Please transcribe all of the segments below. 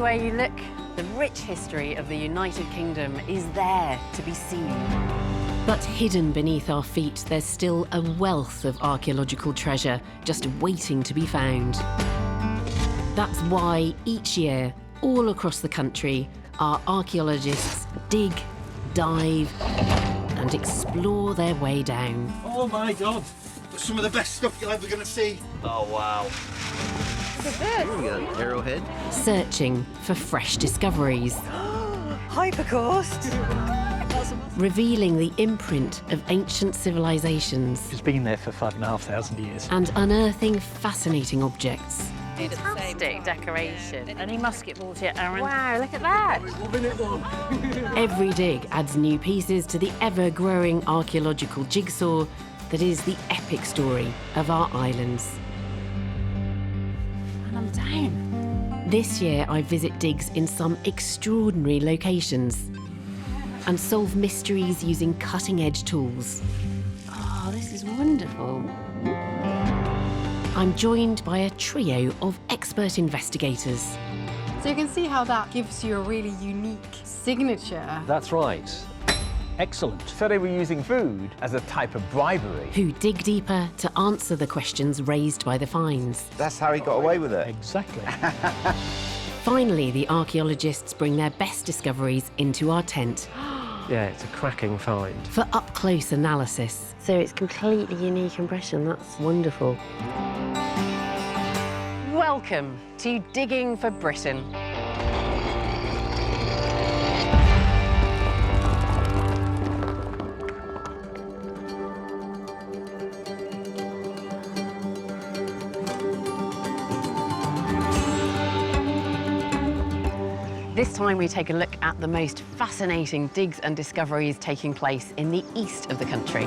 Everywhere you look, the rich history of the United Kingdom is there to be seen. But hidden beneath our feet, there's still a wealth of archaeological treasure just waiting to be found. That's why each year, all across the country, our archaeologists dig, dive, and explore their way down. Oh my God! Some of the best stuff you're ever going to see. Oh wow. Look at this. We got an arrowhead. Searching for fresh discoveries. Hypercaust. Revealing the imprint of ancient civilizations. It's been there for 5,500 years. And unearthing fascinating objects. Fantastic decoration. Any musket balls yet, Aaron? Wow, look at that! Every dig adds new pieces to the ever-growing archaeological jigsaw that is the epic story of our islands. And I'm down. This year, I visit digs in some extraordinary locations and solve mysteries using cutting-edge tools. Oh, this is wonderful. I'm joined by a trio of expert investigators. So you can see how that gives you a really unique signature. That's right. Excellent. So they were using food as a type of bribery. Who dig deeper to answer the questions raised by the finds. That's how he got away with it. Exactly. Finally, the archaeologists bring their best discoveries into our tent. Yeah, it's a cracking find. For up-close analysis. So it's completely unique impression. That's wonderful. Welcome to Digging for Britain. This time we take a look at the most fascinating digs and discoveries taking place in the east of the country.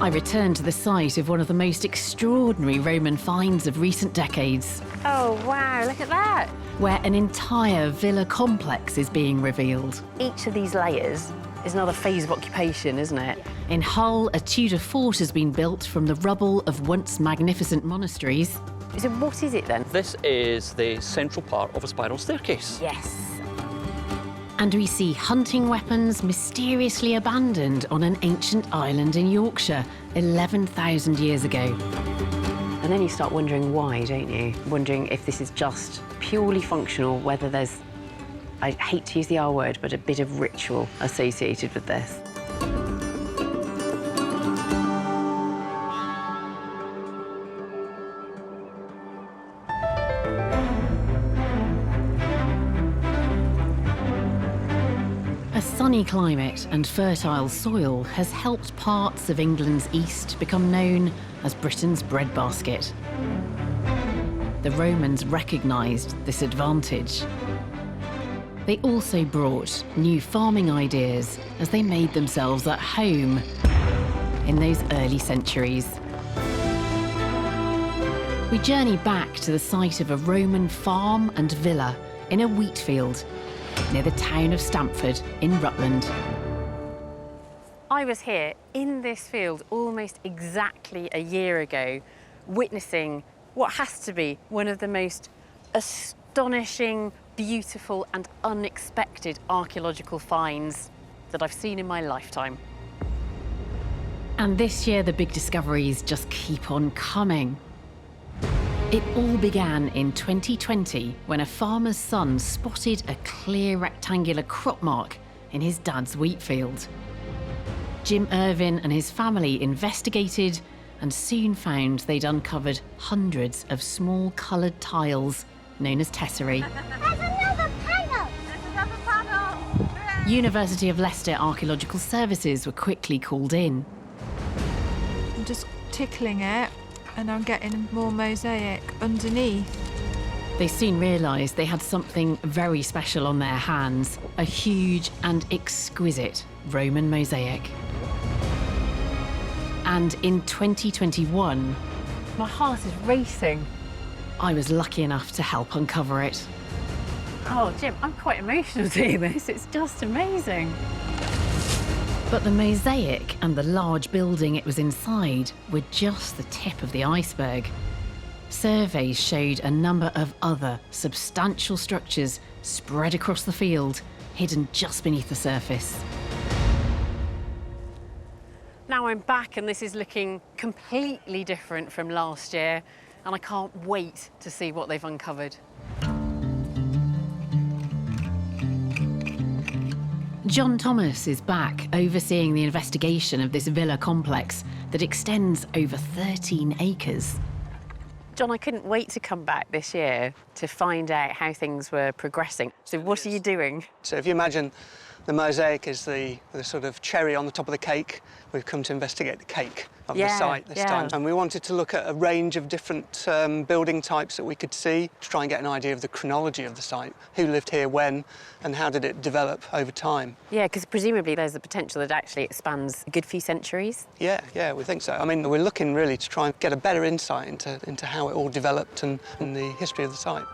I return to the site of one of the most extraordinary Roman finds of recent decades. Oh, wow, look at that. Where an entire villa complex is being revealed. Each of these layers is another phase of occupation, isn't it? In Hull, a Tudor fort has been built from the rubble of once magnificent monasteries. So what is it then? This is the central part of a spiral staircase. Yes. And we see hunting weapons mysteriously abandoned on an ancient island in Yorkshire 11,000 years ago. And then you start wondering why, don't you? Wondering if this is just purely functional, whether there's, I hate to use the R word, but a bit of ritual associated with this. A sunny climate and fertile soil has helped parts of England's east become known as Britain's breadbasket. The Romans recognised this advantage. They also brought new farming ideas as they made themselves at home in those early centuries. We journey back to the site of a Roman farm and villa in a wheat field near the town of Stamford in Rutland. I was here in this field almost exactly a year ago, witnessing what has to be one of the most astonishing, beautiful and unexpected archaeological finds that I've seen in my lifetime. And this year, the big discoveries just keep on coming. It all began in 2020 when a farmer's son spotted a clear rectangular crop mark in his dad's wheat field. Jim Irvin and his family investigated and soon found they'd uncovered hundreds of small coloured tiles known as tesserae. There's another panel! There's another panel! Hooray! University of Leicester Archaeological Services were quickly called in. I'm just tickling it and I'm getting more mosaic underneath. They soon realised they had something very special on their hands, a huge and exquisite Roman mosaic. And in 2021, My heart is racing. I was lucky enough to help uncover it. Oh, Jim, I'm quite emotional doing this. It's just amazing. But the mosaic and the large building it was inside were just the tip of the iceberg. surveys showed a number of other substantial structures spread across the field, hidden just beneath the surface. Now I'm back and this is looking completely different from last year, and I can't wait to see what they've uncovered. John Thomas is back overseeing the investigation of this villa complex that extends over 13 acres. John, I couldn't wait to come back this year to find out how things were progressing. So what are you doing? So if you imagine the mosaic is the sort of cherry on the top of the cake, we've come to investigate the cake of the site this time. And we wanted to look at a range of different building types that we could see to try and get an idea of the chronology of the site, who lived here when, and how did it develop over time. Yeah, because presumably there's the potential that actually it spans a good few centuries. Yeah, we think so. I mean, we're looking really to try and get a better insight into how it all developed and the history of the site.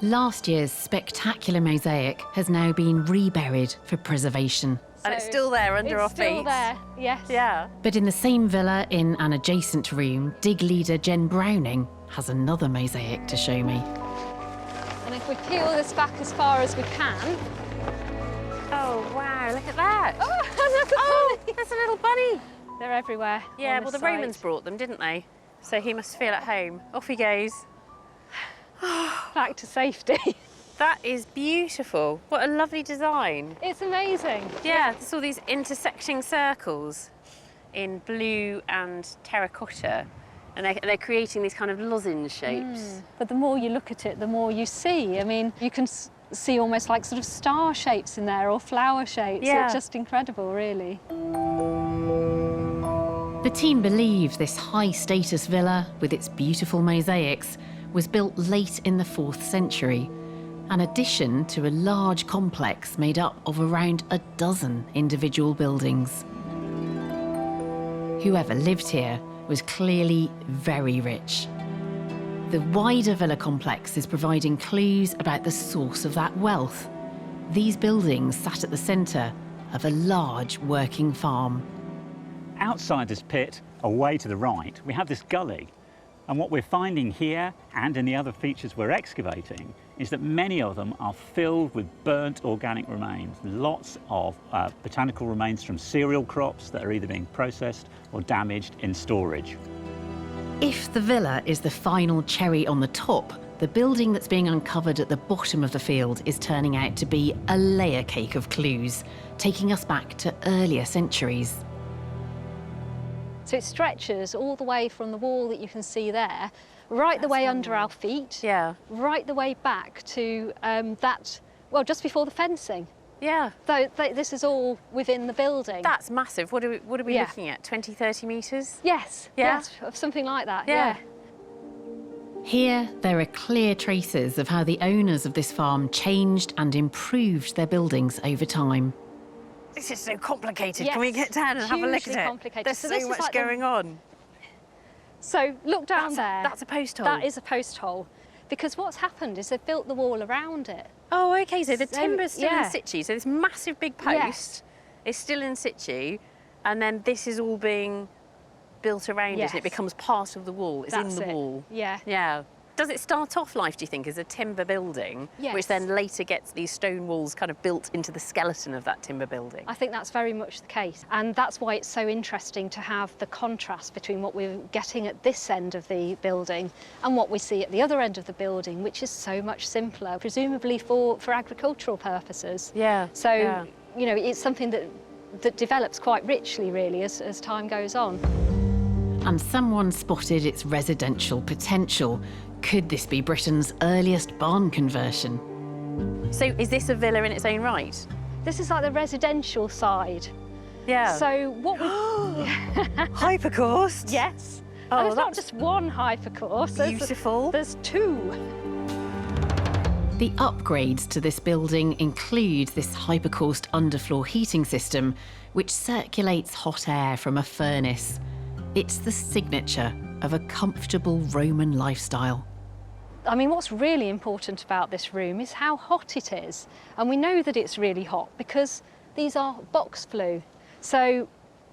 Last year's spectacular mosaic has now been reburied for preservation. And it's still there under our feet. It's still there, yes. Yeah. But in the same villa in an adjacent room, dig leader Jen Browning has another mosaic to show me. And if we peel this back as far as we can... Oh, wow, look at that. Oh, look, there's a little bunny. They're everywhere. Yeah, well, the Romans brought them, didn't they? So he must feel at home. Off he goes. Back to safety. That is beautiful. What a lovely design. It's amazing. Yeah, there's all these intersecting circles in blue and terracotta. And they're creating these kind of lozenge shapes. But the more you look at it, the more you see. I mean, you can see almost like sort of star shapes in there or flower shapes. Yeah. It's just incredible, really. The team believe this high-status villa, with its beautiful mosaics, was built late in the 4th century, an addition to a large complex made up of around a dozen individual buildings. Whoever lived here was clearly very rich. The wider villa complex is providing clues about the source of that wealth. These buildings sat at the centre of a large working farm. Outside this pit, away to the right, we have this gully. And what we're finding here and in the other features we're excavating is that many of them are filled with burnt organic remains. Lots of botanical remains from cereal crops that are either being processed or damaged in storage. If the villa is the final cherry on the top, the building that's being uncovered at the bottom of the field is turning out to be a layer cake of clues, taking us back to earlier centuries. So it stretches all the way from the wall that you can see there, right the way under our feet, right the way back to just before the fencing. Yeah. So this is all within the building. That's massive. What are we looking at? 20, 30 metres? Yes. Yeah? Yes, something like that. Yeah. Here, there are clear traces of how the owners of this farm changed and improved their buildings over time. This is so complicated. Yes. Can we get down and have a look at it? Complicated. There's so much like going on. So look down there. That's a post hole. That is a post hole. Because what's happened is they've built the wall around it. Oh, OK, so the timber's still in situ. So this massive big post is still in situ, and then this is all being built around it. It becomes part of the wall. It's in the wall. Yeah. Yeah. Does it start off life, do you think, as a timber building, which then later gets these stone walls kind of built into the skeleton of that timber building? I think that's very much the case. And that's why it's so interesting to have the contrast between what we're getting at this end of the building and what we see at the other end of the building, which is so much simpler, presumably for agricultural purposes. Yeah. So, you know, it's something that develops quite richly, really, as time goes on. And someone spotted its residential potential. Could this be Britain's earliest barn conversion? So is this a villa in its own right? This is like the residential side. Yeah. So what we... Hypercaust? Yes. Oh, and it's not just one hypercaust. Beautiful. There's two. The upgrades to this building include this hypercaust underfloor heating system, which circulates hot air from a furnace. It's the signature of a comfortable Roman lifestyle. I mean, what's really important about this room is how hot it is. And we know that it's really hot because these are box flue. So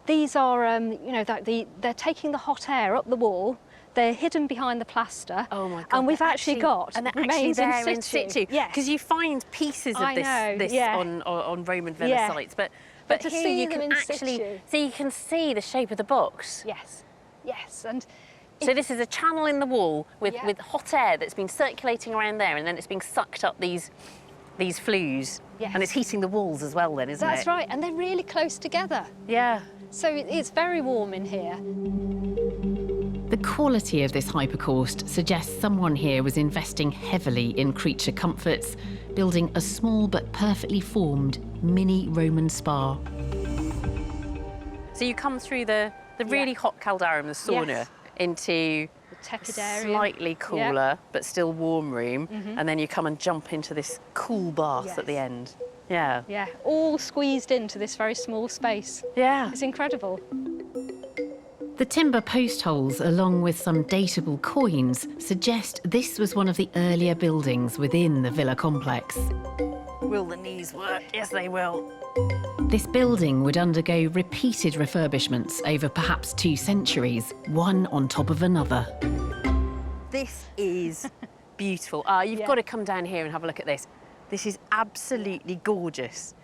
these are, you know, they're taking the hot air up the wall, They're hidden behind the plaster. Oh my God! And we've actually got and they're remains actually there in situ. Yes, because you find pieces of this on Roman villa sites, but to here see you them can in actually situ. so you can see the shape of the box. Yes, yes, and so this is a channel in the wall with hot air that's been circulating around there, and then it's being sucked up these flues, and it's heating the walls as well. Then, isn't it? That's right, and they're really close together. Yeah. So it's very warm in here. The quality of this hypercaust suggests someone here was investing heavily in creature comforts, building a small but perfectly formed mini Roman spa. So you come through the really hot caldarum, the sauna, into the tepid area, slightly cooler but still warm room, and then you come and jump into this cool bath at the end. Yeah. Yeah, all squeezed into this very small space. Yeah. It's incredible. The timber post holes, along with some datable coins, suggest this was one of the earlier buildings within the villa complex. Will the knees work? Yes, they will. This building would undergo repeated refurbishments over perhaps 2 centuries, one on top of another. This is beautiful. You've got to come down here and have a look at this. This is absolutely gorgeous,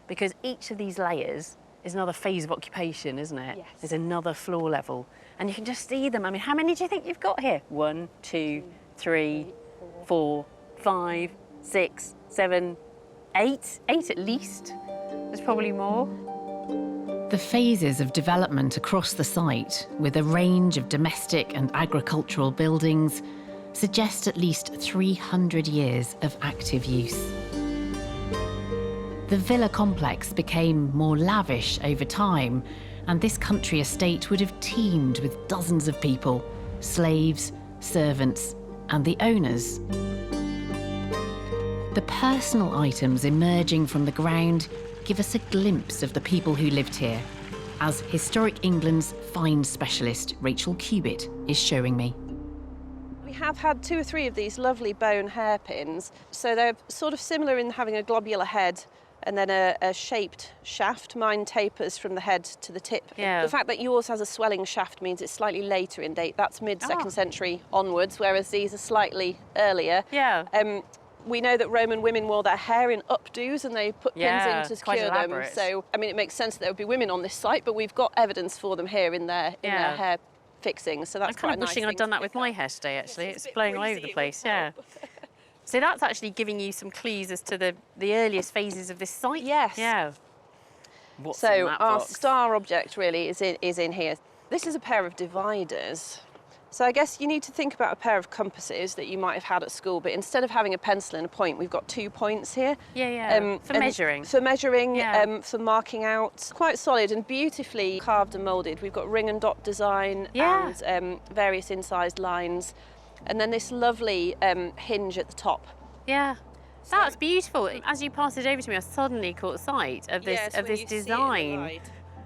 because each of these layers is another phase of occupation, isn't it? Yes. There's another floor level, and you can just see them. I mean, how many do you think you've got here? 1, 2, 3, 4, 5, 6, 7, 8. 8 at least. There's probably more. The phases of development across the site, with a range of domestic and agricultural buildings, suggest at least 300 years of active use. The villa complex became more lavish over time, and this country estate would have teemed with dozens of people, slaves, servants, and the owners. The personal items emerging from the ground give us a glimpse of the people who lived here, as Historic England's find specialist Rachel Cubitt is showing me. We have had 2 or 3 of these lovely bone hairpins, so they're sort of similar in having a globular head and then a shaped shaft. Mine tapers from the head to the tip. Yeah. The fact that yours has a swelling shaft means it's slightly later in date. That's mid-2nd century onwards, whereas these are slightly earlier. Yeah. We know that Roman women wore their hair in updos and they put pins in to secure them. So, I mean, it makes sense that there would be women on this site, but we've got evidence for them here in their hair fixings. So that's I'm kind of wishing I'd done that with my hair today, actually. It's blowing all over the place, yeah. So that's actually giving you some clues as to the earliest phases of this site? Yes. Yeah. What's in so that our box? star object really is in here. This is a pair of dividers. So I guess you need to think about a pair of compasses that you might have had at school, but instead of having a pencil and a point, we've got 2 points here. Yeah. For measuring. For measuring, for marking out. Quite solid and beautifully carved and moulded. We've got ring and dot design and various incised lines. And then this lovely hinge at the top. Yeah. That's beautiful. As you passed it over to me, I suddenly caught sight of this design.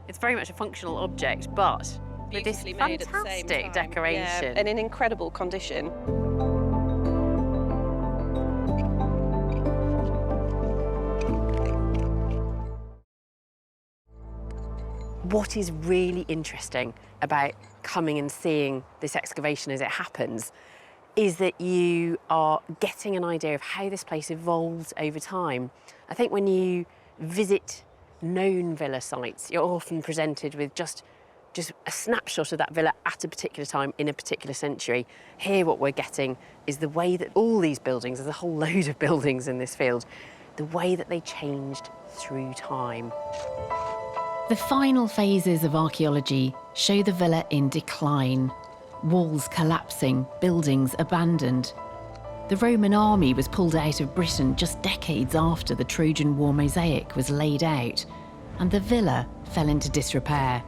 It's very much a functional object, but with this fantastic decoration. And in incredible condition. What is really interesting about coming and seeing this excavation as it happens is that you are getting an idea of how this place evolves over time. I think when you visit known villa sites, you're often presented with just a snapshot of that villa at a particular time in a particular century. Here what we're getting is the way that all these buildings, there's a whole load of buildings in this field, the way that they changed through time. The final phases of archaeology show the villa in decline. Walls collapsing, buildings abandoned. The Roman army was pulled out of Britain just decades after the Trojan War mosaic was laid out, and the villa fell into disrepair.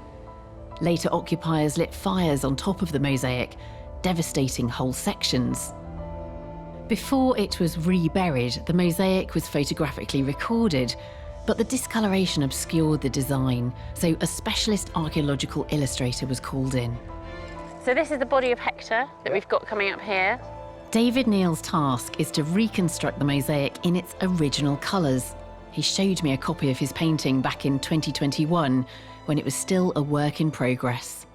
Later occupiers lit fires on top of the mosaic, devastating whole sections. Before it was reburied, the mosaic was photographically recorded, but the discoloration obscured the design, so a specialist archaeological illustrator was called in. So this is the body of Hector that we've got coming up here. David Neal's task is to reconstruct the mosaic in its original colours. He showed me a copy of his painting back in 2021, when it was still a work in progress.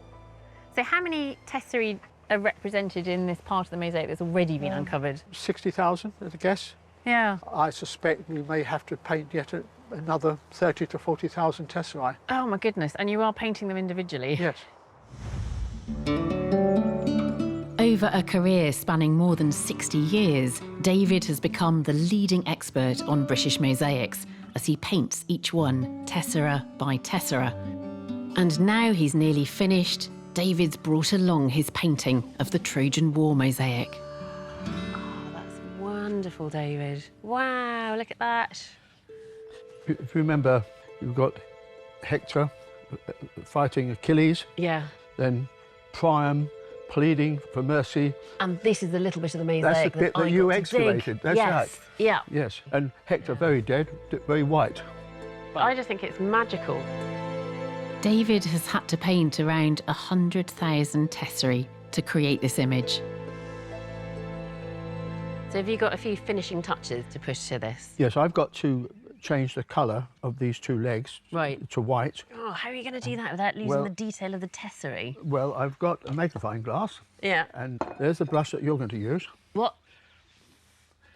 So how many tesserae are represented in this part of the mosaic that's already been uncovered? 60,000 at a guess. Yeah. I suspect we may have to paint yet another 30 to 40,000 tesserae. Oh my goodness, and you are painting them individually? Yes. Over a career spanning more than 60 years, David has become the leading expert on British mosaics as he paints each one tessera by tessera. And now he's nearly finished, David's brought along his painting of the Trojan War mosaic. Oh, that's wonderful, David. Wow, look at that. If you remember, you've got Hector fighting Achilles. Yeah. Then Priam pleading for mercy. And this is a little bit of the mosaic That's the bit that you excavated. That's yes. right. Yeah. Yes. And Hector very dead, very white. But I just think it's magical. David has had to paint around 100,000 tesserae to create this image. So have you got a few finishing touches to push to this? Yes, I've got to change the colour of these two legs to white. Oh, how are you going to do that without losing the detail of the tesserae? Well, I've got a magnifying glass. Yeah. And there's the brush that you're going to use. What?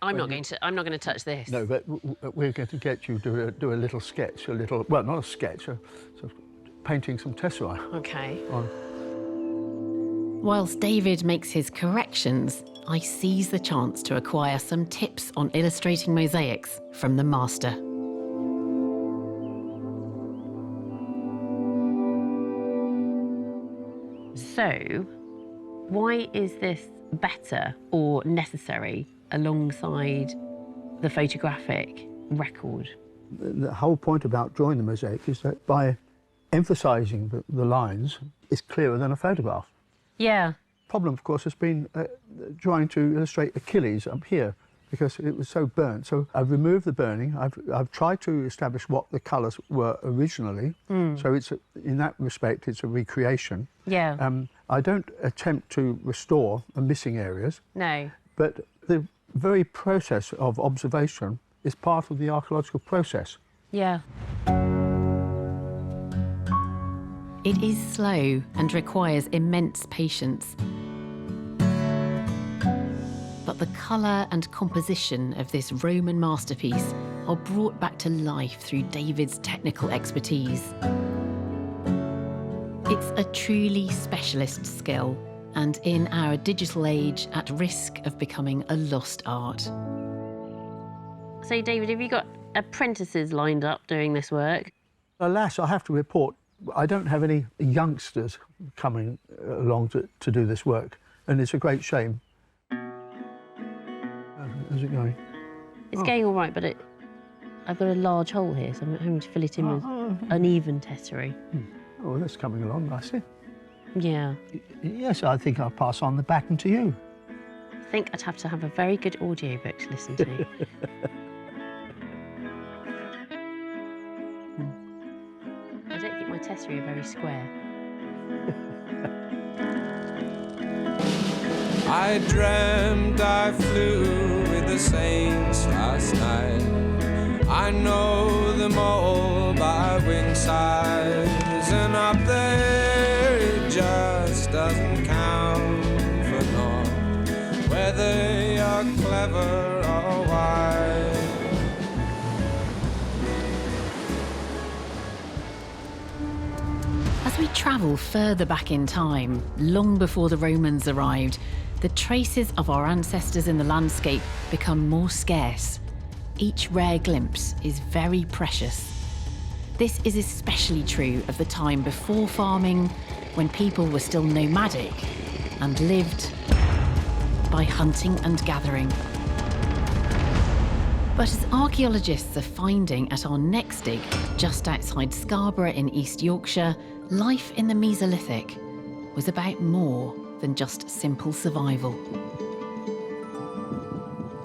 I'm not going to touch this. No, but we're going to get you to do a little sketch, well, not a sketch, painting some tesserae. Okay. Whilst David makes his corrections, I seize the chance to acquire some tips on illustrating mosaics from the master. So, why is this better or necessary alongside the photographic record? The whole point about drawing the mosaic is that by emphasising the lines, it's clearer than a photograph. Yeah. Problem, of course, has been trying to illustrate Achilles up here because it was so burnt. So I've removed the burning. I've tried to establish what the colours were originally. So it's in that respect, it's a recreation. Yeah. I don't attempt to restore the missing areas. No. But the very process of observation is part of the archaeological process. Yeah. It is slow and requires immense patience. But the colour and composition of this Roman masterpiece are brought back to life through David's technical expertise. It's a truly specialist skill, and in our digital age, at risk of becoming a lost art. So, David, have you got apprentices lined up doing this work? Alas, I have to report, I don't have any youngsters coming along to do this work, and it's a great shame. How's it going? It's going all right, but I've got a large hole here, so I'm having to fill it in with uneven tesserae. Oh, that's coming along nicely. Yeah. Yes, I think I'll pass on the baton to you. I think I'd have to have a very good audiobook to listen to. I don't think my tesserae are very square. I dreamt I flew with the saints last night. I know them all by wing size, and up there it just doesn't count for naught whether you're clever or wise. As we travel further back in time, long before the Romans arrived, the traces of our ancestors in the landscape become more scarce. Each rare glimpse is very precious. This is especially true of the time before farming, when people were still nomadic and lived by hunting and gathering. But as archaeologists are finding at our next dig, just outside Scarborough in East Yorkshire, life in the Mesolithic was about more than just simple survival.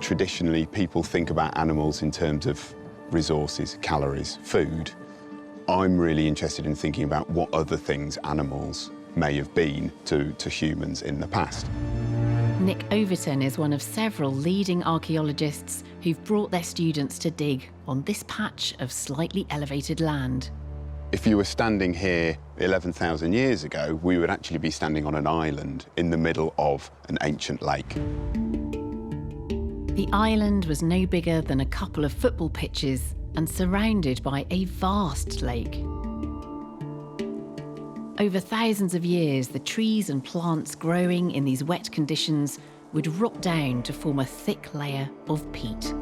Traditionally, people think about animals in terms of resources, calories, food. I'm really interested in thinking about what other things animals may have been to humans in the past. Nick Overton is one of several leading archaeologists who've brought their students to dig on this patch of slightly elevated land. If you were standing here 11,000 years ago, we would actually be standing on an island in the middle of an ancient lake. The island was no bigger than a couple of football pitches and surrounded by a vast lake. Over thousands of years, the trees and plants growing in these wet conditions would rot down to form a thick layer of peat.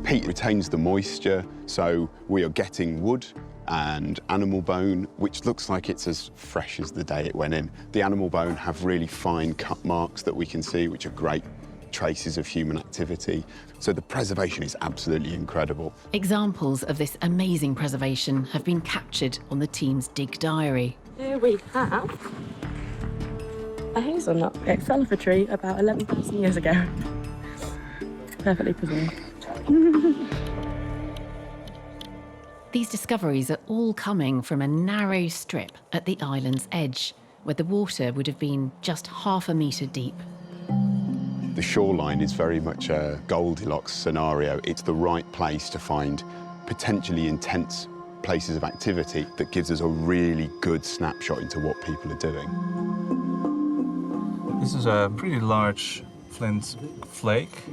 Peat retains the moisture, so we are getting wood and animal bone, which looks like it's as fresh as the day it went in. The animal bone have really fine cut marks that we can see, which are great traces of human activity. So the preservation is absolutely incredible. Examples of this amazing preservation have been captured on the team's dig diary. Here we have a hazelnut. It fell off a tree about 11,000 years ago. Perfectly preserved. These discoveries are all coming from a narrow strip at the island's edge, where the water would have been just half a metre deep. The shoreline is very much a Goldilocks scenario. It's the right place to find potentially intense places of activity that gives us a really good snapshot into what people are doing. This is a pretty large flint flake.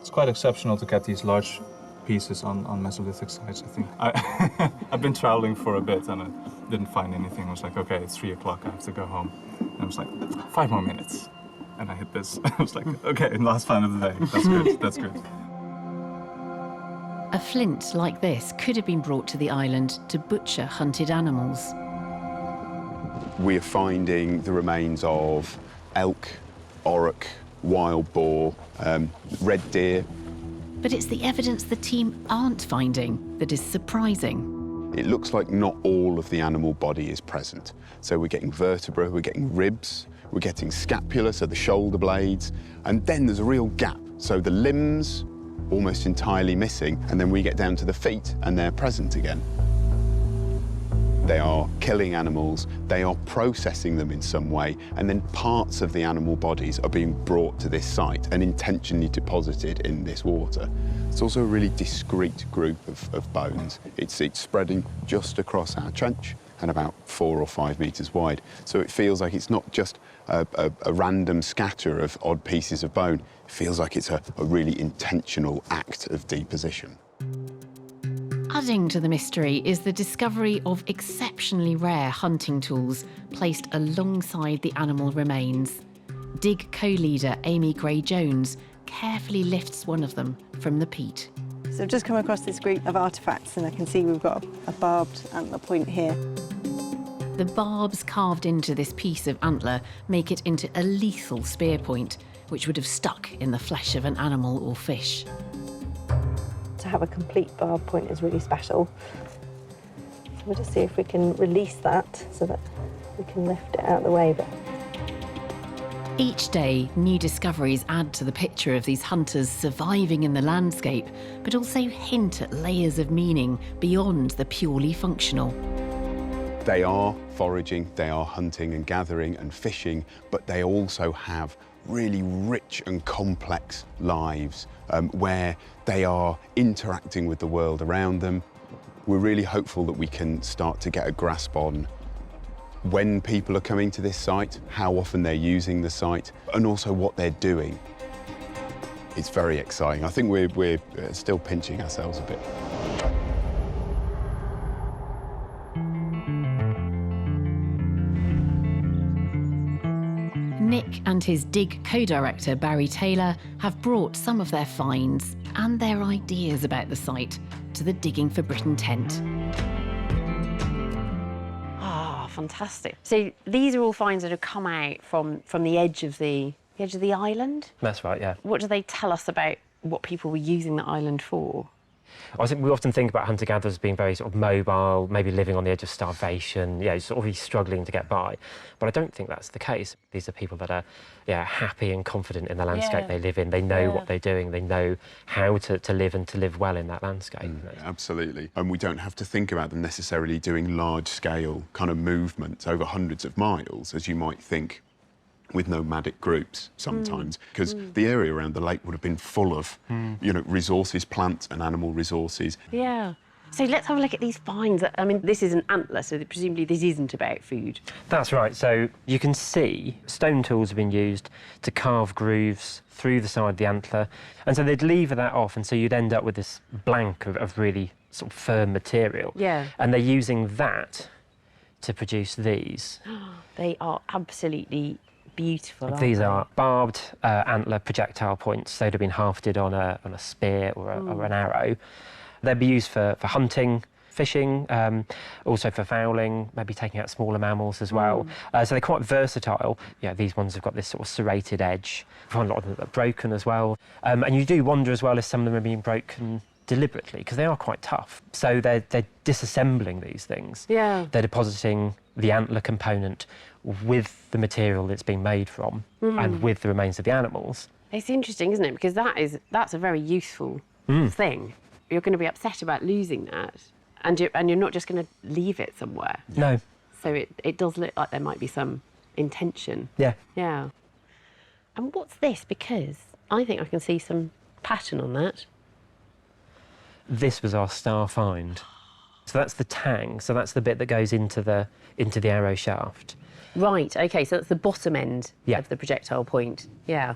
It's quite exceptional to get these large pieces on Mesolithic sites, I think. I've been traveling for a bit and I didn't find anything. I was like, okay, it's 3 o'clock, I have to go home. And I was like, 5 more minutes. And I hit this. I was like, okay, last find of the day. That's good, that's good. A flint like this could have been brought to the island to butcher hunted animals. We are finding the remains of elk, auroch, wild boar, red deer. But it's the evidence the team aren't finding that is surprising. It looks like not all of the animal body is present. So we're getting vertebra, we're getting ribs, we're getting scapula, so the shoulder blades, and then there's a real gap. So the limbs, almost entirely missing, and then we get down to the feet and they're present again. They are killing animals, they are processing them in some way, and then parts of the animal bodies are being brought to this site and intentionally deposited in this water. It's also a really discrete group of bones. It's spreading just across our trench and about 4 or 5 metres wide. So it feels like it's not just a random scatter of odd pieces of bone. It feels like it's a really intentional act of deposition. Adding to the mystery is the discovery of exceptionally rare hunting tools placed alongside the animal remains. Dig co-leader Amy Gray-Jones carefully lifts one of them from the peat. So I've just come across this group of artefacts and I can see we've got a barbed antler point here. The barbs carved into this piece of antler make it into a lethal spear point, which would have stuck in the flesh of an animal or fish. To have a complete barb point is really special. So we'll just see if we can release that so that we can lift it out of the way. But each day, new discoveries add to the picture of these hunters surviving in the landscape, but also hint at layers of meaning beyond the purely functional. They are foraging, they are hunting and gathering and fishing, but they also have really rich and complex lives where they are interacting with the world around them. We're really hopeful that we can start to get a grasp on when people are coming to this site, how often they're using the site, and also what they're doing. It's very exciting. I think we're still pinching ourselves a bit. Nick and his dig co-director Barry Taylor have brought some of their finds and their ideas about the site to the Digging for Britain tent. Fantastic. So these are all finds that have come out from the edge of the island? That's right, yeah. What do they tell us about what people were using the island for? I think we often think about hunter-gatherers being very sort of mobile, maybe living on the edge of starvation, sort of really struggling to get by. But I don't think that's the case. These are people that are happy and confident in the landscape they live in. They know what they're doing. They know how to live and to live well in that landscape. Absolutely. And we don't have to think about them necessarily doing large-scale kind of movements over hundreds of miles, as you might think with nomadic groups sometimes, because the area around the lake would have been full of, resources, plant and animal resources. Yeah. So let's have a look at these finds. I mean, this is an antler, so presumably this isn't about food. That's right. So you can see stone tools have been used to carve grooves through the side of the antler. And so they'd lever that off, and so you'd end up with this blank of really sort of firm material. Yeah. And they're using that to produce these. They are absolutely beautiful, aren't These they? are barbed antler projectile points. So they'd have been hafted on a spear or an arrow. They'd be used for hunting, fishing, also for fowling, maybe taking out smaller mammals as well. So they're quite versatile. Yeah, these ones have got this sort of serrated edge. I find a lot of them are broken as well. And you do wonder as well if some of them are being broken deliberately, because they are quite tough. So they're disassembling these things. Yeah. They're depositing the antler component with the material that's been made from and with the remains of the animals. It's interesting, isn't it? Because that's a very useful thing. You're going to be upset about losing that, and you're not just going to leave it somewhere. No. So it does look like there might be some intention. Yeah. Yeah. And what's this? Because I think I can see some pattern on that. This was our star find. So that's the tang. So that's the bit that goes into the arrow shaft. Right. Okay. So that's the bottom end Yeah. of the projectile point. Yeah.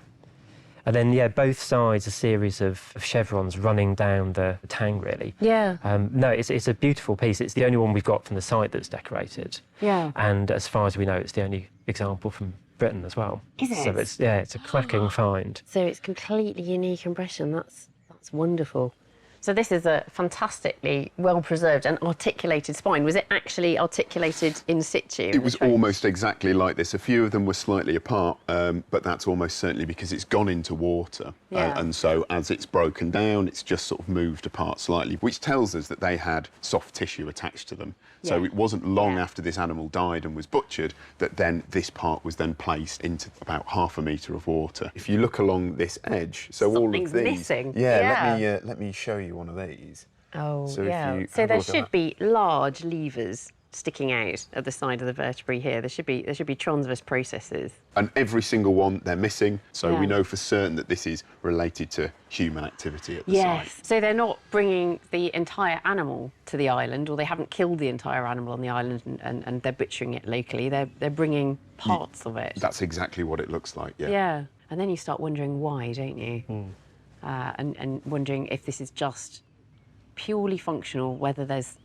And then, yeah, both sides a series of chevrons running down the tang, really. Yeah. No, it's a beautiful piece. It's the only one we've got from the site that's decorated. Yeah. And as far as we know, it's the only example from Britain as well. Is it? So it's a cracking find. So it's completely unique in Britain. That's wonderful. So this is a fantastically well-preserved and articulated spine. Was it actually articulated in situ? It was almost exactly like this. A few of them were slightly apart, but that's almost certainly because it's gone into water. Yeah. And so as it's broken down, it's just sort of moved apart slightly, which tells us that they had soft tissue attached to them. So Yeah. it wasn't long after this animal died and was butchered that then this part was then placed into about 1/2 metre of water. If you look along this edge, so all of Something's these... missing. Yeah, let me show you one of these. Oh, So if yeah. you So have a there look at should that. be large levers sticking out at the side of the vertebrae here. There should be transverse processes. And every single one they're missing, so Yeah. we know for certain that this is related to human activity at the Yes. site. So they're not bringing the entire animal to the island, or they haven't killed the entire animal on the island and they're butchering it locally. They're bringing parts of it. That's exactly what it looks like, yeah. Yeah. And then you start wondering why, don't you? And wondering if this is just purely functional, whether there's,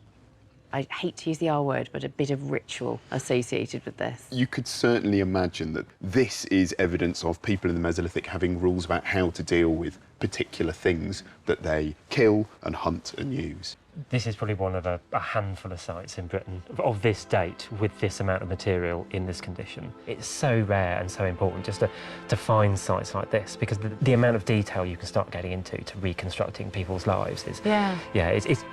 I hate to use the R word, but a bit of ritual associated with this. You could certainly imagine that this is evidence of people in the Mesolithic having rules about how to deal with particular things that they kill and hunt and use. This is probably one of a handful of sites in Britain of this date with this amount of material in this condition. It's so rare and so important just to find sites like this, because the amount of detail you can start getting into to reconstructing people's lives is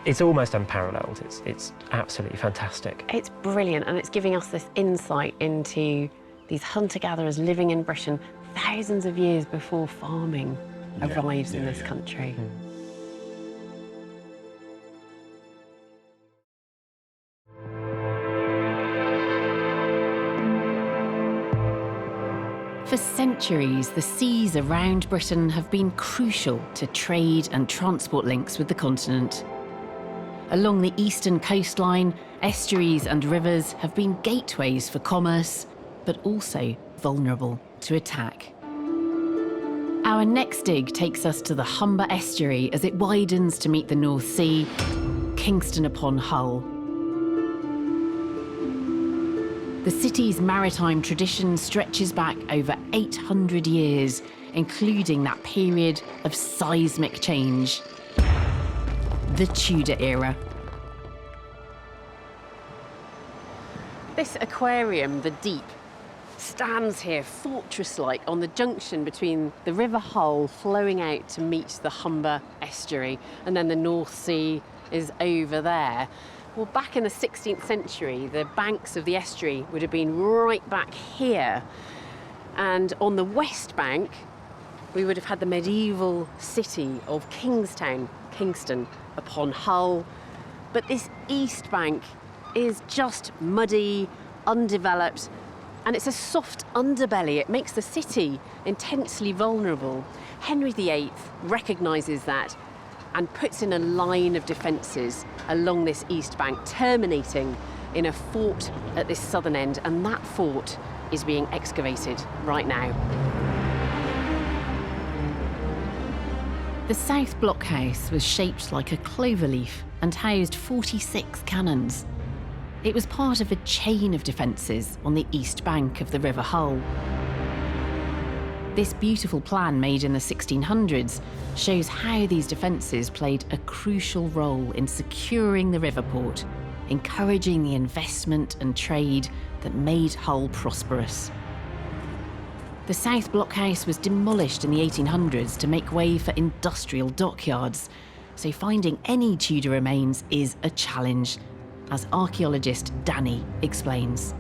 it's almost unparalleled. It's absolutely fantastic. It's brilliant, and it's giving us this insight into these hunter-gatherers living in Britain thousands of years before farming arrives in this country. For centuries, the seas around Britain have been crucial to trade and transport links with the continent. Along the eastern coastline, estuaries and rivers have been gateways for commerce, but also vulnerable to attack. Our next dig takes us to the Humber estuary as it widens to meet the North Sea, Kingston upon Hull. The city's maritime tradition stretches back over 800 years, including that period of seismic change, the Tudor era. This aquarium, the Deep, stands here fortress-like on the junction between the River Hull flowing out to meet the Humber estuary, and then the North Sea is over there. Well, back in the 16th century, the banks of the estuary would have been right back here. And on the west bank, we would have had the medieval city of Kingstown, Kingston upon Hull. But this east bank is just muddy, undeveloped, and it's a soft underbelly. It makes the city intensely vulnerable. Henry VIII recognises that and puts in a line of defences along this east bank, terminating in a fort at this southern end, and that fort is being excavated right now. The south blockhouse was shaped like a cloverleaf and housed 46 cannons. It was part of a chain of defences on the east bank of the River Hull. This beautiful plan made in the 1600s shows how these defences played a crucial role in securing the river port, encouraging the investment and trade that made Hull prosperous. The south blockhouse was demolished in the 1800s to make way for industrial dockyards, so finding any Tudor remains is a challenge, as archaeologist Danny explains.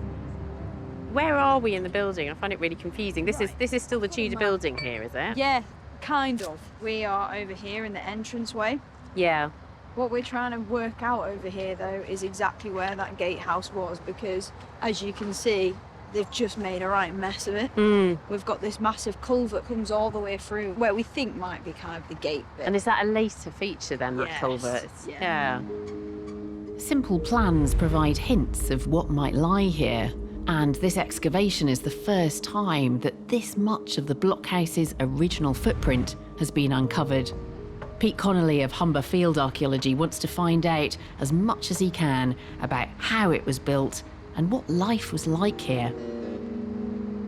Where are we in the building? I find it really confusing. This is still the Tudor building here, is it? Yeah, kind of. We are over here in the entranceway. Yeah. What we're trying to work out over here, though, is exactly where that gatehouse was, because, as you can see, they've just made a right mess of it. We've got this massive culvert comes all the way through where we think might be kind of the gate bit. And is that a later feature then, that culvert? Yeah. Simple plans provide hints of what might lie here, and this excavation is the first time that this much of the blockhouse's original footprint has been uncovered. Pete Connolly of Humber Field Archaeology wants to find out as much as he can about how it was built and what life was like here.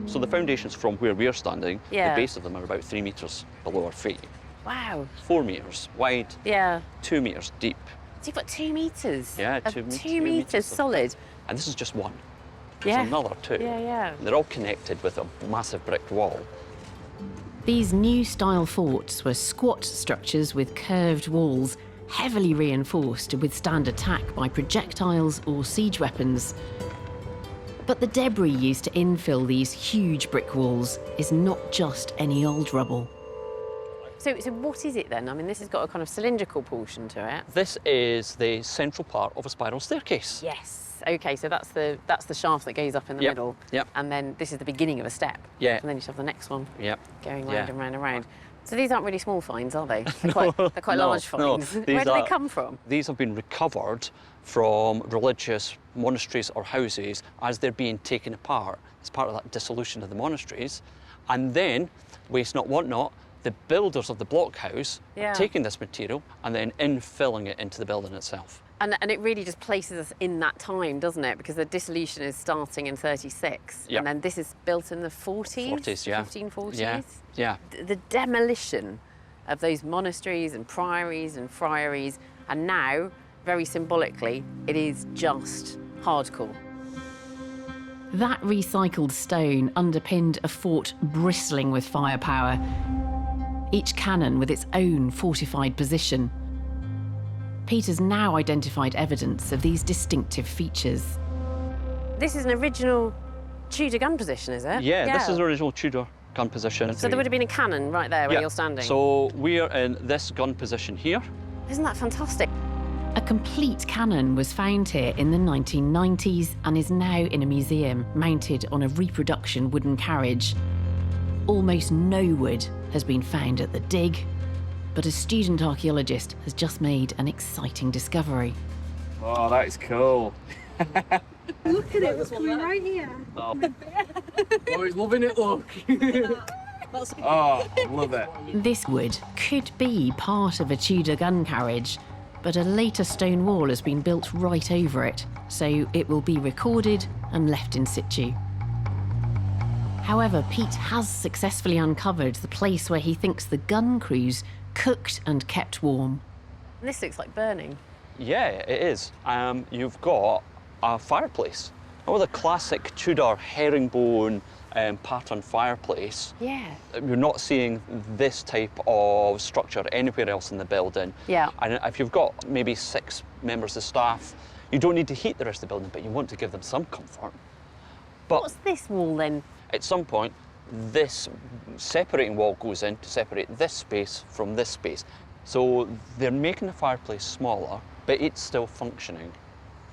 So the foundations from where we're standing, Yeah. the base of them are about 3 metres below our feet. Wow. 4 metres wide, Yeah. 2 metres deep. So you've got 2 metres? Yeah, of 2 metres. 2 metres solid? And this is just one. Yeah. There's another 2. Yeah, yeah. And they're all connected with a massive brick wall. These new style forts were squat structures with curved walls, heavily reinforced to withstand attack by projectiles or siege weapons. But the debris used to infill these huge brick walls is not just any old rubble. So what is it then? I mean, this has got a kind of cylindrical portion to it. This is the central part of a spiral staircase. Yes. Okay, so that's the shaft that goes up in the Yep, middle. yep. And then this is the beginning of a step. Yeah. And then you have the next one. Yep. Going Yeah. round and round and round. So these aren't really small finds, are they? They're quite No, large no. finds. Where do they come from? These have been recovered from religious monasteries or houses as they're being taken apart as part of that dissolution of the monasteries. And then, waste not, want not, the builders of the blockhouse Yeah. taking this material and then infilling it into the building itself. And it really just places us in that time, doesn't it? Because the dissolution is starting in 36. Yeah. And then this is built in the 40s? 40s, yeah. 1540s? Yeah, yeah. The demolition of those monasteries and priories and friaries, and now, very symbolically, it is just hardcore. That recycled stone underpinned a fort bristling with firepower, each cannon with its own fortified position. Peter's now identified evidence of these distinctive features. This is an original Tudor gun position, is it? Yeah, this is an original Tudor gun position. So there would have been a cannon right there where you're standing? So we're in this gun position here. Isn't that fantastic? A complete cannon was found here in the 1990s and is now in a museum mounted on a reproduction wooden carriage. Almost no wood has been found at the dig, but a student archaeologist has just made an exciting discovery. Oh, that is cool. Look at it, we're right here. Oh, he's loving it, look. Oh, I love it. This wood could be part of a Tudor gun carriage, but a later stone wall has been built right over it, so it will be recorded and left in situ. However, Pete has successfully uncovered the place where he thinks the gun crews cooked and kept warm. This looks like burning. Yeah, it is. You've got a fireplace. Oh, the classic Tudor herringbone pattern fireplace. Yeah. You're not seeing this type of structure anywhere else in the building. Yeah. And if you've got maybe 6 members of staff, you don't need to heat the rest of the building, but you want to give them some comfort. But what's this wall then? At some point, this separating wall goes in to separate this space from this space. So they're making the fireplace smaller, but it's still functioning.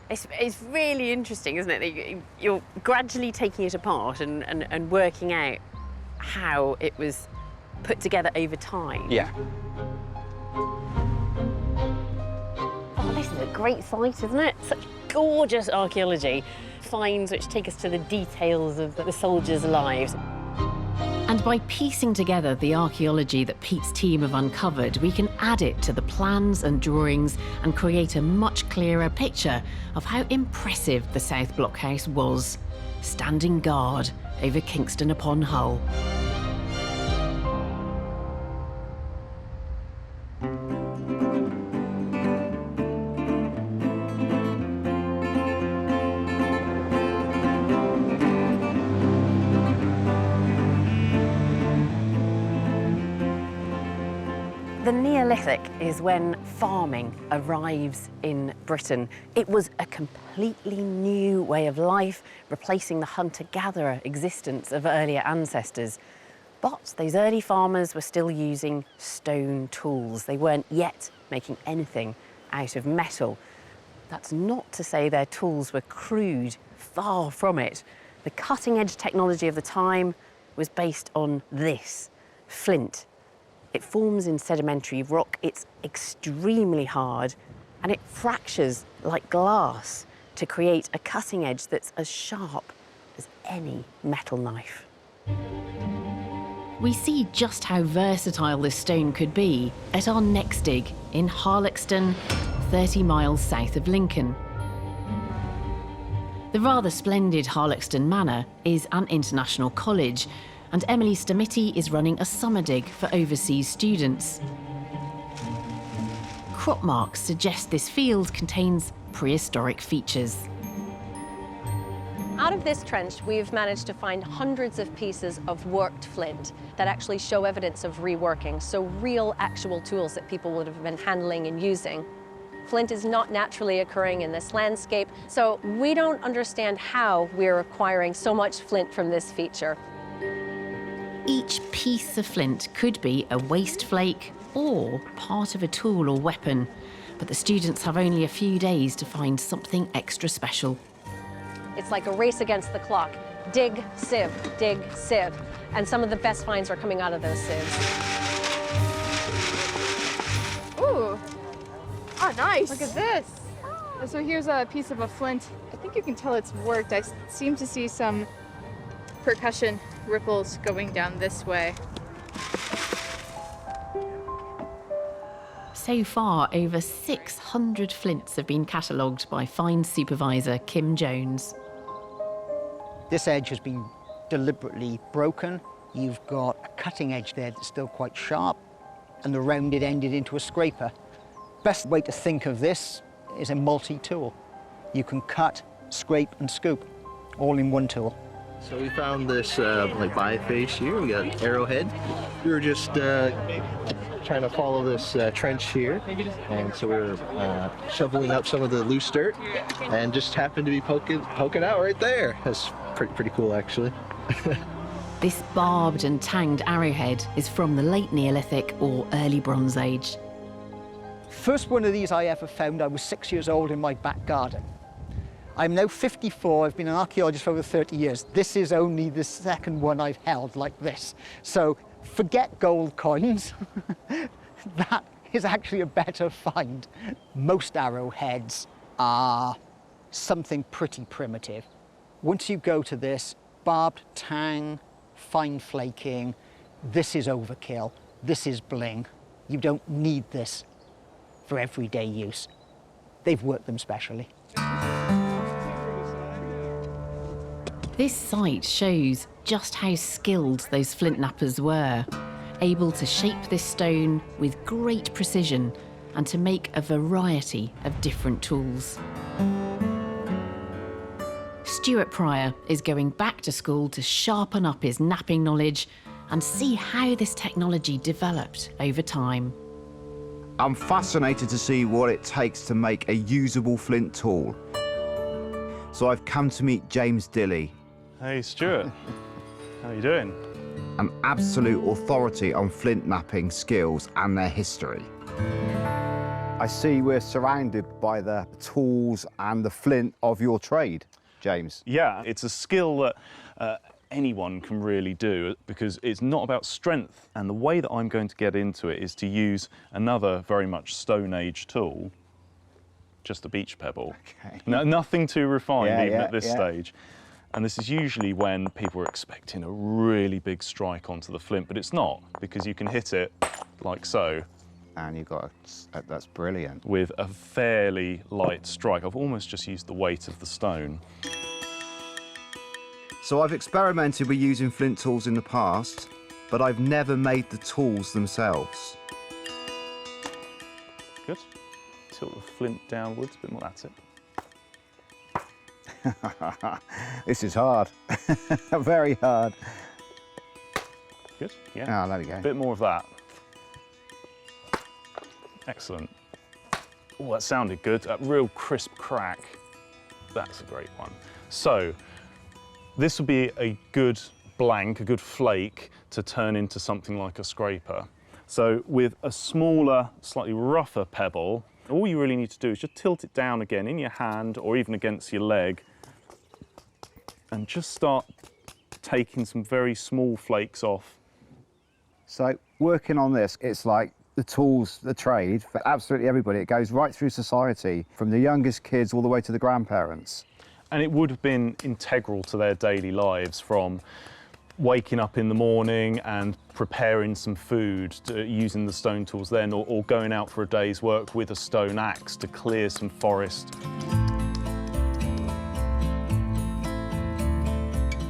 It's really interesting, isn't it? That you're gradually taking it apart and working out how it was put together over time. Yeah. a great site, isn't it? Such gorgeous archaeology. Finds which take us to the details of the soldiers' lives. And by piecing together the archaeology that Pete's team have uncovered, we can add it to the plans and drawings and create a much clearer picture of how impressive the South Blockhouse was, standing guard over Kingston upon Hull. The Neolithic is when farming arrives in Britain. It was a completely new way of life, replacing the hunter-gatherer existence of earlier ancestors. But those early farmers were still using stone tools. They weren't yet making anything out of metal. That's not to say their tools were crude, far from it. The cutting-edge technology of the time was based on this, flint. It forms in sedimentary rock, it's extremely hard, and it fractures like glass to create a cutting edge that's as sharp as any metal knife. We see just how versatile this stone could be at our next dig in Harlexton, 30 miles south of Lincoln. The rather splendid Harlexton Manor is an international college, and Emily Stamiti is running a summer dig for overseas students. Crop marks suggest this field contains prehistoric features. Out of this trench, we've managed to find hundreds of pieces of worked flint that actually show evidence of reworking, so real, actual tools that people would have been handling and using. Flint is not naturally occurring in this landscape, so we don't understand how we're acquiring so much flint from this feature. Each piece of flint could be a waste flake or part of a tool or weapon, but the students have only a few days to find something extra special. It's like a race against the clock. Dig, sieve, and some of the best finds are coming out of those sieves. Ooh, oh nice. Look at this. So here's a piece of a flint. I think you can tell it's worked. I seem to see some percussion ripples going down this way. So far, over 600 flints have been catalogued by find supervisor Kim Jones. This edge has been deliberately broken. You've got a cutting edge there that's still quite sharp, and the rounded ended into a scraper. Best way to think of this is a multi-tool. You can cut, scrape, and scoop, all in one tool. So we found this like biface here. We got an arrowhead. We were just trying to follow this trench here, and so we were shoveling up some of the loose dirt, and just happened to be poking out right there. That's pretty cool, actually. This barbed and tanged arrowhead is from the late Neolithic or early Bronze Age. First one of these I ever found, I was 6 years old in my back garden. I'm now 54, I've been an archaeologist for over 30 years. This is only the second one I've held like this. So forget gold coins. That is actually a better find. Most arrowheads are something pretty primitive. Once you go to this, barbed tang, fine flaking, this is overkill, this is bling. You don't need this for everyday use. They've worked them specially. This site shows just how skilled those flint knappers were, able to shape this stone with great precision and to make a variety of different tools. Stuart Pryor is going back to school to sharpen up his knapping knowledge and see how this technology developed over time. I'm fascinated to see what it takes to make a usable flint tool. So I've come to meet James Dilley. Hey, Stuart. How are you doing? An absolute authority on flint knapping skills and their history. I see we're surrounded by the tools and the flint of your trade, James. Yeah, it's a skill that anyone can really do because it's not about strength. And the way that I'm going to get into it is to use another very much Stone Age tool, just a beach pebble. Okay. No, nothing too refined even Yeah, at this stage. And this is usually when people are expecting a really big strike onto the flint, but it's not, because you can hit it like so. And you've got, that's brilliant. With a fairly light strike. I've almost just used the weight of the stone. So I've experimented with using flint tools in the past, but I've never made the tools themselves. Good. Tilt the flint downwards a bit more, that's it. This is hard, very hard. Good, yeah. Oh, there we go. A bit more of that. Excellent. Oh, that sounded good. That real crisp crack. That's a great one. So, this would be a good blank, a good flake to turn into something like a scraper. So, with a smaller, slightly rougher pebble, all you really need to do is just tilt it down again in your hand or even against your leg and just start taking some very small flakes off. So working on this, it's like the tools, the trade, for absolutely everybody. It goes right through society, from the youngest kids all the way to the grandparents. And it would have been integral to their daily lives, from waking up in the morning and preparing some food, using the stone tools then, or going out for a day's work with a stone axe to clear some forest.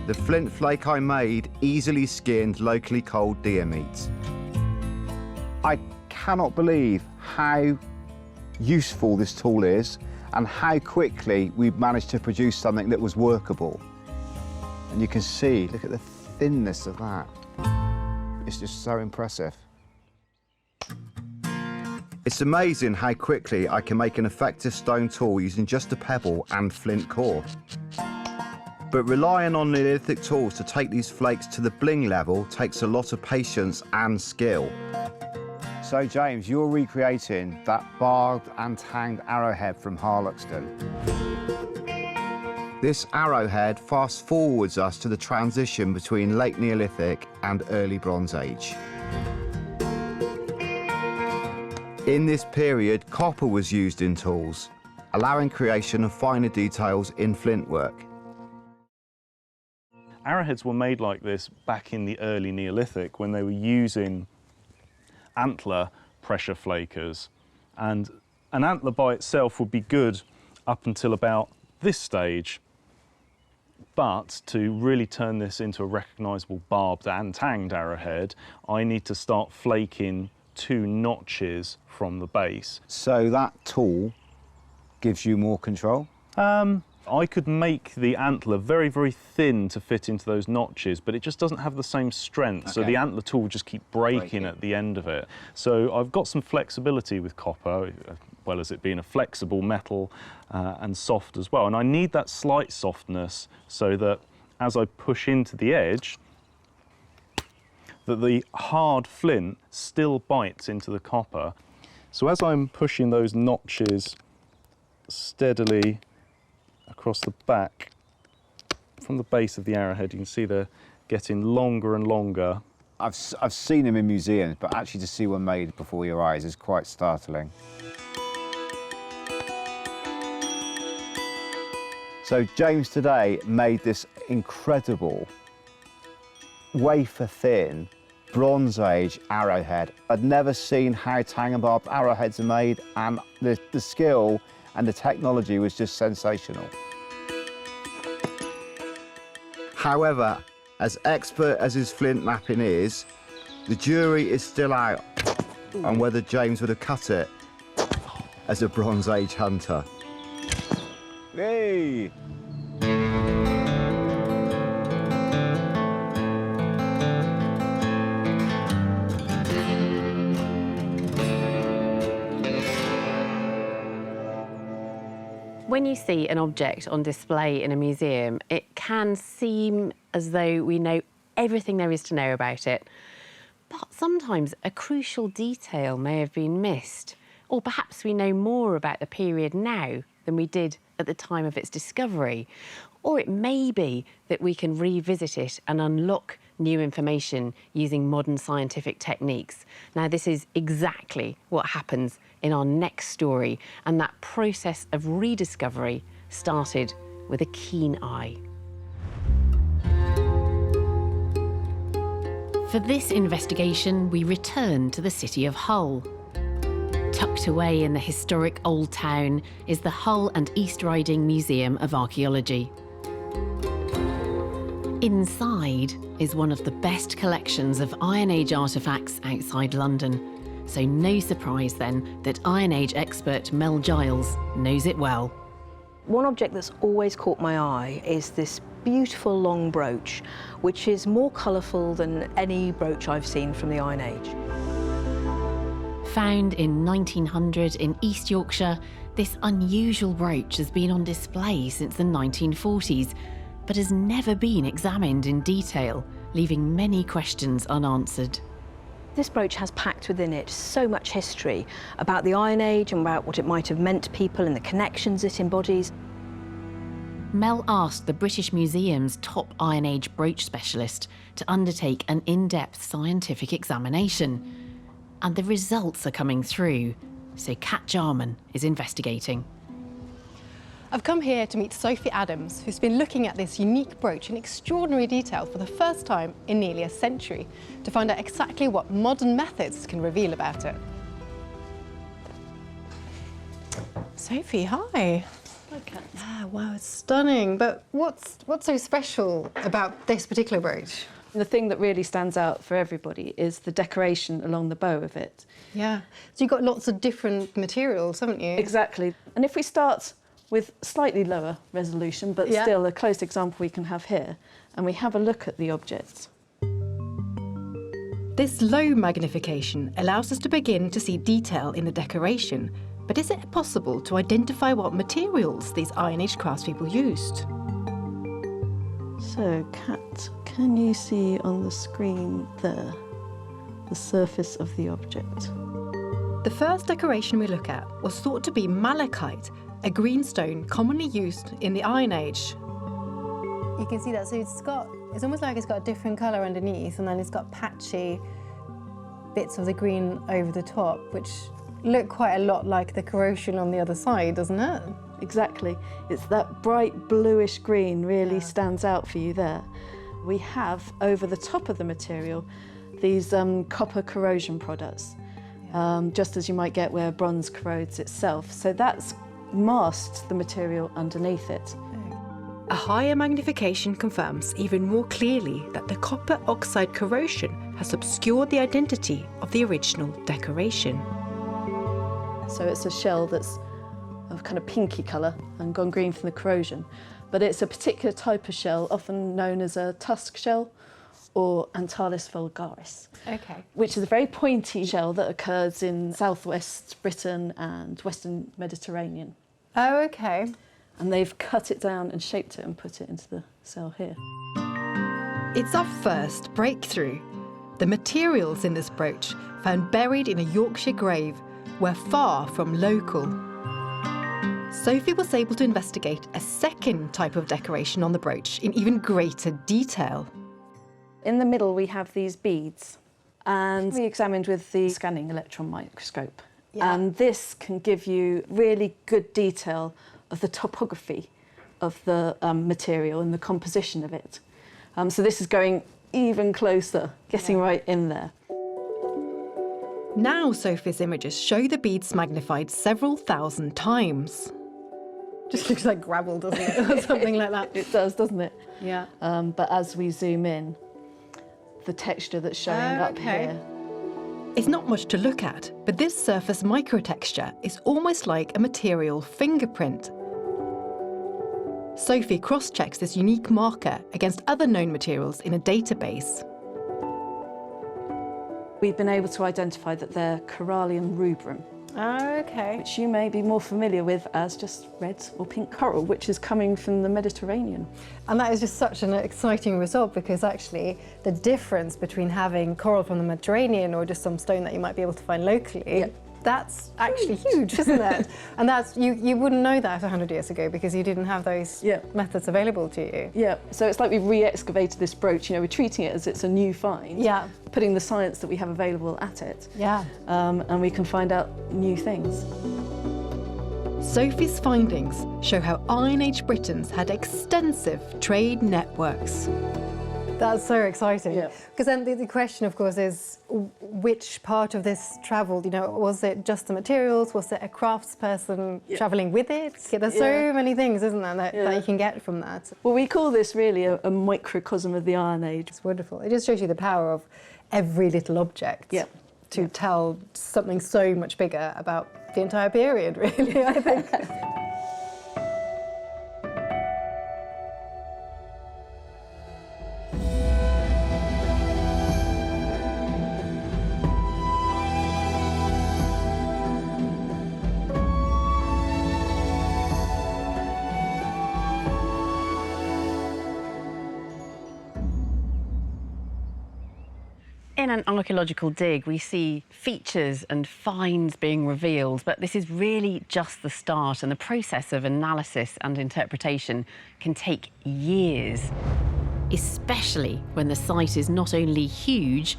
The flint flake I made easily skinned locally culled deer meat. I cannot believe how useful this tool is and how quickly we've managed to produce something that was workable. And you can see, look at the thinness of that. It's just so impressive. It's amazing how quickly I can make an effective stone tool using just a pebble and flint core. But relying on Neolithic tools to take these flakes to the bling level takes a lot of patience and skill. So James, you're recreating that barbed and tanged arrowhead from Harloxton. This arrowhead fast forwards us to the transition between late Neolithic and early Bronze Age. In this period, copper was used in tools, allowing creation of finer details in flint work. Arrowheads were made like this back in the early Neolithic when they were using antler pressure flakers. And an antler by itself would be good up until about this stage. But to really turn this into a recognisable barbed and tanged arrowhead, I need to start flaking 2 notches from the base. So that tool gives you more control? I could make the antler very, very thin to fit into those notches, but it just doesn't have the same strength. So the antler tool will just keep breaking at the end of it. So I've got some flexibility with copper, as well as it being a flexible metal and soft as well. And I need that slight softness so that as I push into the edge, that the hard flint still bites into the copper. So as I'm pushing those notches steadily across the back, from the base of the arrowhead, you can see they're getting longer and longer. I've seen them in museums, but actually to see one made before your eyes is quite startling. So James today made this incredible wafer thin Bronze Age arrowhead. I'd never seen how tang and barbed arrowheads are made, and the skill and the technology was just sensational. However, as expert as his flint knapping is, the jury is still out on whether James would have cut it as a Bronze Age hunter. Hey! When you see an object on display in a museum, it can seem as though we know everything there is to know about it. But sometimes a crucial detail may have been missed, or perhaps we know more about the period now than we did at the time of its discovery. Or it may be that we can revisit it and unlock new information using modern scientific techniques. Now, this is exactly what happens in our next story, and that process of rediscovery started with a keen eye. For this investigation, we return to the city of Hull. Tucked away in the historic Old Town is the Hull and East Riding Museum of Archaeology. Inside is one of the best collections of Iron Age artefacts outside London. So no surprise then that Iron Age expert Mel Giles knows it well. One object that's always caught my eye is this beautiful long brooch, which is more colourful than any brooch I've seen from the Iron Age. Found in 1900 in East Yorkshire, this unusual brooch has been on display since the 1940s, but has never been examined in detail, leaving many questions unanswered. This brooch has packed within it so much history about the Iron Age and about what it might have meant to people and the connections it embodies. Mel asked the British Museum's top Iron Age brooch specialist to undertake an in-depth scientific examination. And the results are coming through, so Kat Jarman is investigating. I've come here to meet Sophie Adams, who's been looking at this unique brooch in extraordinary detail for the first time in nearly a century, to find out exactly what modern methods can reveal about it. Sophie, hi. Hi, Kat. Ah, wow, it's stunning. But what's so special about this particular brooch? The thing that really stands out for everybody is the decoration along the bow of it. Yeah. So you've got lots of different materials, haven't you? Exactly. And if we start with slightly lower resolution, but still a close example we can have here, and we have a look at the objects. This low magnification allows us to begin to see detail in the decoration. But is it possible to identify what materials these Iron Age craftspeople used? So, Kat, can you see on the screen there the surface of the object? The first decoration we look at was thought to be malachite, a green stone commonly used in the Iron Age. You can see that, so it's almost like it's got a different colour underneath, and then it's got patchy bits of the green over the top, which look quite a lot like the corrosion on the other side, doesn't it? Exactly. It's that bright bluish green really stands out for you there. We have, over the top of the material, these copper corrosion products, just as you might get where bronze corrodes itself. So that's masked the material underneath it. A higher magnification confirms even more clearly that the copper oxide corrosion has obscured the identity of the original decoration. So it's a shell that's of kind of pinky colour and gone green from the corrosion. But it's a particular type of shell, often known as a tusk shell or Antalis vulgaris, which is a very pointy shell that occurs in southwest Britain and western Mediterranean. Oh, okay. And they've cut it down and shaped it and put it into the cell here. It's our first breakthrough. The materials in this brooch, found buried in a Yorkshire grave, were far from local. Sophie was able to investigate a second type of decoration on the brooch in even greater detail. In the middle we have these beads, and we examined with the scanning electron microscope. And this can give you really good detail of the topography of the material and the composition of it. So this is going even closer, getting right in there. Now Sophie's images show the beads magnified several thousand times. Just looks like gravel, doesn't it? Or something like that. It does, doesn't it? Yeah. But as we zoom in, the texture that's showing up here. It's not much to look at, but this surface microtexture is almost like a material fingerprint. Sophie cross-checks this unique marker against other known materials in a database. We've been able to identify that they're Corallian rubrum. Which you may be more familiar with as just red or pink coral, which is coming from the Mediterranean. And that is just such an exciting result, because actually the difference between having coral from the Mediterranean or just some stone that you might be able to find locally That's actually huge, isn't it? And that's you wouldn't know that 100 years ago because you didn't have those methods available to you. Yeah, so it's like we've re-excavated this brooch, you know, we're treating it as it's a new find. Yeah. Putting the science that we have available at it. Yeah. And we can find out new things. Sophie's findings show how Iron Age Britons had extensive trade networks. That's so exciting. Because then the question, of course, is which part of this travelled? You know, was it just the materials? Was it a craftsperson travelling with it? There's so many things, isn't there, that you can get from that. Well, we call this really a microcosm of the Iron Age. It's wonderful. It just shows you the power of every little object to tell something so much bigger about the entire period, really, I think. In an archaeological dig, we see features and finds being revealed, but this is really just the start, and the process of analysis and interpretation can take years. Especially when the site is not only huge,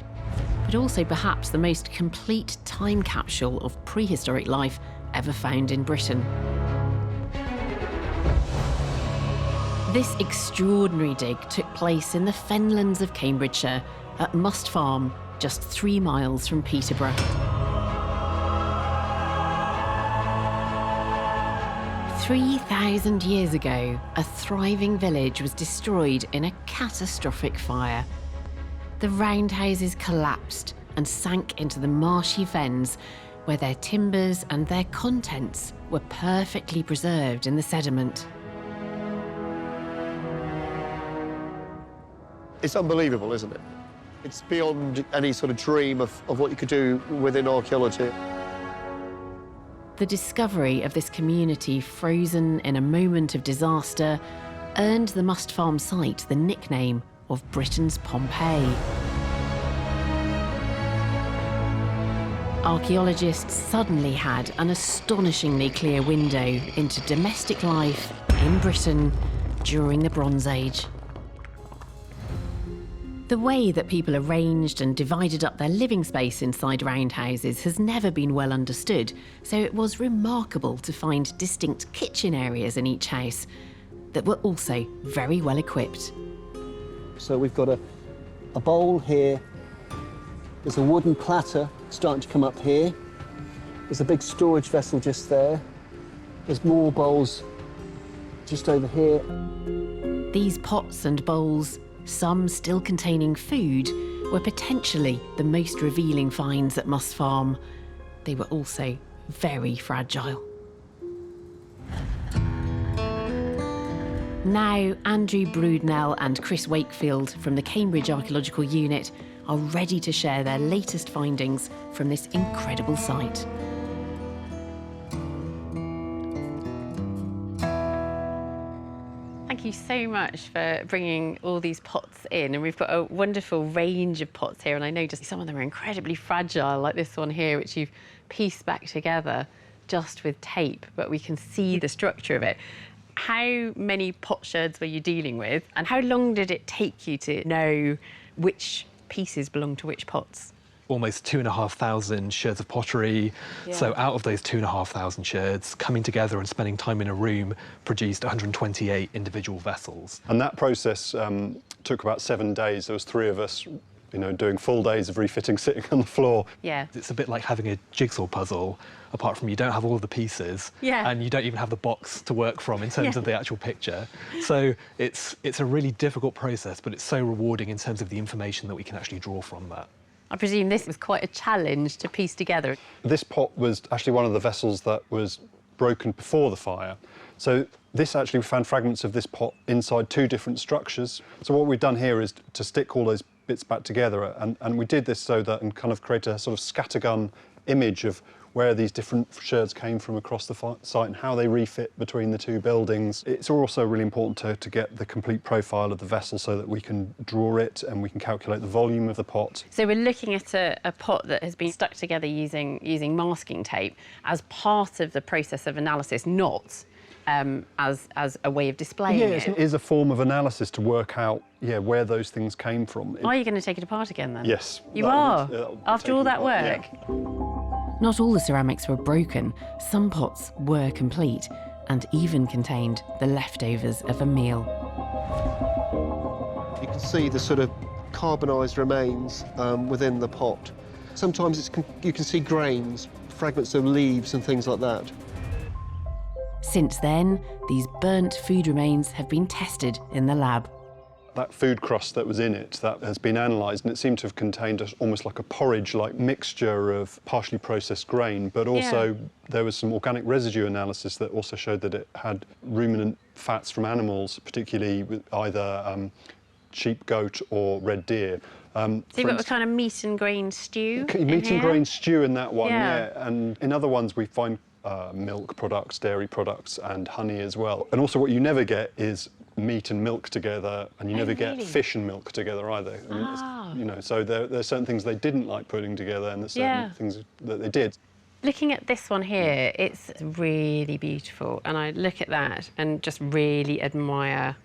but also perhaps the most complete time capsule of prehistoric life ever found in Britain. This extraordinary dig took place in the fenlands of Cambridgeshire, at Must Farm, just 3 miles from Peterborough. 3,000 years ago, a thriving village was destroyed in a catastrophic fire. The roundhouses collapsed and sank into the marshy fens, where their timbers and their contents were perfectly preserved in the sediment. It's unbelievable, isn't it? It's beyond any sort of dream of what you could do within archaeology. The discovery of this community frozen in a moment of disaster earned the Must Farm site the nickname of Britain's Pompeii. Archaeologists suddenly had an astonishingly clear window into domestic life in Britain during the Bronze Age. The way that people arranged and divided up their living space inside roundhouses has never been well understood, so it was remarkable to find distinct kitchen areas in each house that were also very well equipped. So we've got a bowl here, there's a wooden platter starting to come up here, there's a big storage vessel just there, there's more bowls just over here. These pots and bowls, some still containing food, were potentially the most revealing finds at Must Farm. They were also very fragile. Now, Andrew Broodnell and Chris Wakefield from the Cambridge Archaeological Unit are ready to share their latest findings from this incredible site. Thank you so much for bringing all these pots in, and we've got a wonderful range of pots here, and I know just some of them are incredibly fragile, like this one here, which you've pieced back together just with tape, but we can see the structure of it. How many potsherds were you dealing with, and how long did it take you to know which pieces belong to which pots? Almost 2,500 sherds of pottery. So out of those 2,500 sherds, coming together and spending time in a room produced 128 individual vessels. And that process took about 7 days. There was 3 of us, you know, doing full days of refitting, sitting on the floor. Yeah. It's a bit like having a jigsaw puzzle, apart from you don't have all of the pieces, and you don't even have the box to work from in terms of the actual picture. So it's a really difficult process, but it's so rewarding in terms of the information that we can actually draw from that. I presume this was quite a challenge to piece together. This pot was actually one of the vessels that was broken before the fire. So this actually, we found fragments of this pot inside 2 different structures. So what we've done here is to stick all those bits back together, and we did this so that and kind of create a sort of scattergun image of where these different sherds came from across the site and how they refit between the two buildings. It's also really important to get the complete profile of the vessel so that we can draw it and we can calculate the volume of the pot. So we're looking at a pot that has been stuck together using masking tape as part of the process of analysis, not as a way of displaying it. It is a form of analysis to work out where those things came from. Are you going to take it apart again then? Yes. You are? After all that work? Yeah. Not all the ceramics were broken. Some pots were complete and even contained the leftovers of a meal. You can see the sort of carbonised remains within the pot. Sometimes you can see grains, fragments of leaves and things like that. Since then, these burnt food remains have been tested in the lab. That food crust that was in it, that has been analysed, and it seemed to have contained almost like a porridge-like mixture of partially processed grain, but also there was some organic residue analysis that also showed that it had ruminant fats from animals, particularly with either sheep, goat or red deer. So you've got a kind of meat and grain stew Meat and grain stew in that one, and in other ones we find milk products, dairy products and honey as well. And also what you never get is meat and milk together, and you never get fish and milk together either. I mean, so there are certain things they didn't like putting together and there's certain things that they did. Looking at this one here, it's really beautiful, and I look at that and just really admire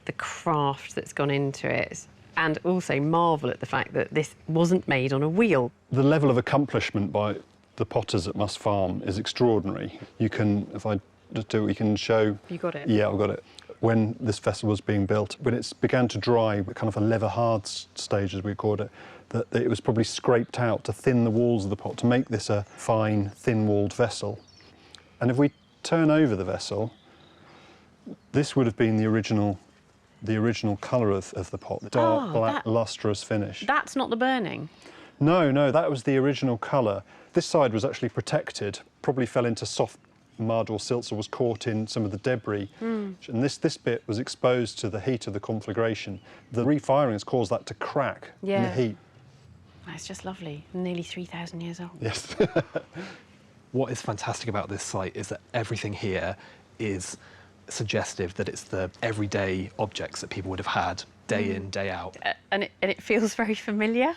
the craft that's gone into it, and also marvel at the fact that this wasn't made on a wheel. The level of accomplishment by the potters at Must Farm is extraordinary. You can, if I just do it, we can show... You got it? Yeah, I've got it. When this vessel was being built, when it began to dry, kind of a leather hard stage, as we called it, that it was probably scraped out to thin the walls of the pot to make this a fine, thin-walled vessel. And if we turn over the vessel, this would have been the original colour of the pot, the dark, black, lustrous finish. That's not the burning? No, that was the original colour. This side was actually protected, probably fell into soft mud or silts or was caught in some of the debris. And this bit was exposed to the heat of the conflagration. The refiring has caused that to crack in the heat. That's just lovely. Nearly 3,000 years old. Yes. What is fantastic about this site is that everything here is suggestive that it's the everyday objects that people would have had day in, day out. And it feels very familiar.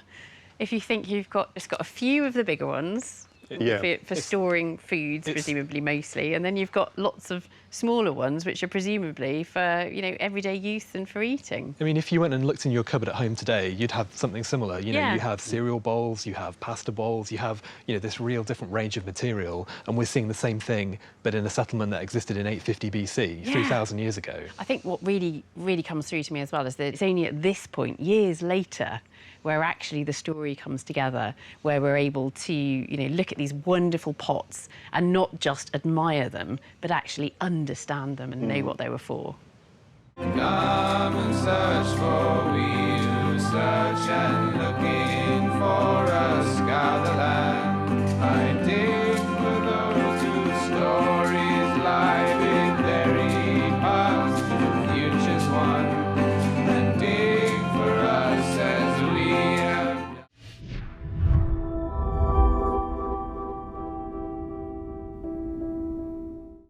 If you think it's got a few of the bigger ones for storing foods, presumably mostly, and then you've got lots of smaller ones which are presumably for everyday use and for eating. I mean, if you went and looked in your cupboard at home today, you'd have something similar. You have cereal bowls, you have pasta bowls, you have this real different range of material, and we're seeing the same thing, but in a settlement that existed in 850 BC, 3,000 years ago. I think what really comes through to me as well is that it's only at this point, years later, where actually the story comes together, where we're able to, look at these wonderful pots and not just admire them, but actually understand them and know what they were for. Come and search, for we who search and looking